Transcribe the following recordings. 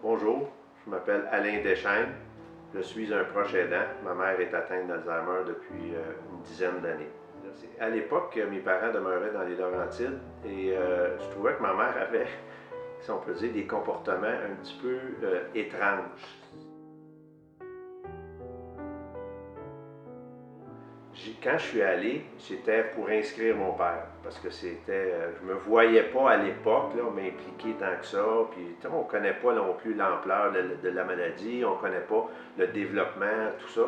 Bonjour, je m'appelle Alain Deschaines. Je suis un proche aidant. Ma mère est atteinte d'Alzheimer depuis une dizaine d'années. À l'époque, mes parents demeuraient dans les Laurentides et je trouvais que ma mère avait, si on peut dire, des comportements un petit peu étranges. Quand je suis allé, c'était pour inscrire mon père, parce que je me voyais pas à l'époque m'impliquer tant que ça, puis on ne connaît pas non plus l'ampleur de la maladie, on ne connaît pas le développement, tout ça.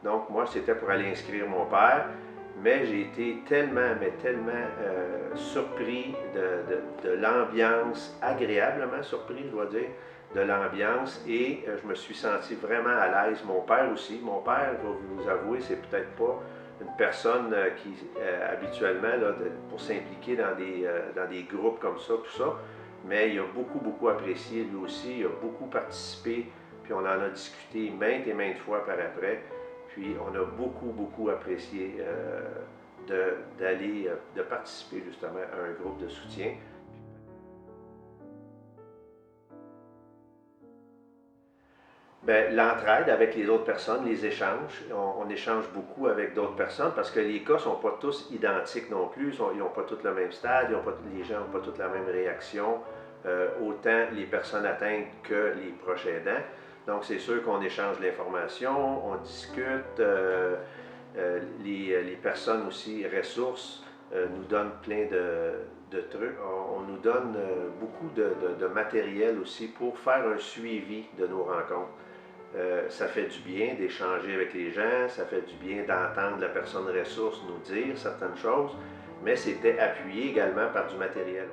Donc moi, c'était pour aller inscrire mon père, mais j'ai été tellement, mais tellement surpris de l'ambiance, agréablement surpris, je dois dire, de l'ambiance, et je me suis senti vraiment à l'aise. Mon père aussi. Mon père, je vais vous avouer, c'est peut-être pas une personne qui, habituellement, là, pour s'impliquer dans des groupes comme ça, tout ça, mais il a beaucoup, beaucoup apprécié lui aussi, il a beaucoup participé, puis on en a discuté maintes et maintes fois par après, puis on a beaucoup, beaucoup apprécié de participer justement à un groupe de soutien. L'entraide avec les autres personnes, les échanges. On échange beaucoup avec d'autres personnes parce que les cas ne sont pas tous identiques non plus. Ils n'ont pas tous le même stade, les gens n'ont pas toutes la même réaction, autant les personnes atteintes que les proches aidants. Donc, c'est sûr qu'on échange l'information, on discute. Les personnes aussi, ressources, nous donnent plein de trucs. On nous donne beaucoup de matériel aussi pour faire un suivi de nos rencontres. Ça fait du bien d'échanger avec les gens, ça fait du bien d'entendre la personne ressource nous dire certaines choses, mais c'était appuyé également par du matériel.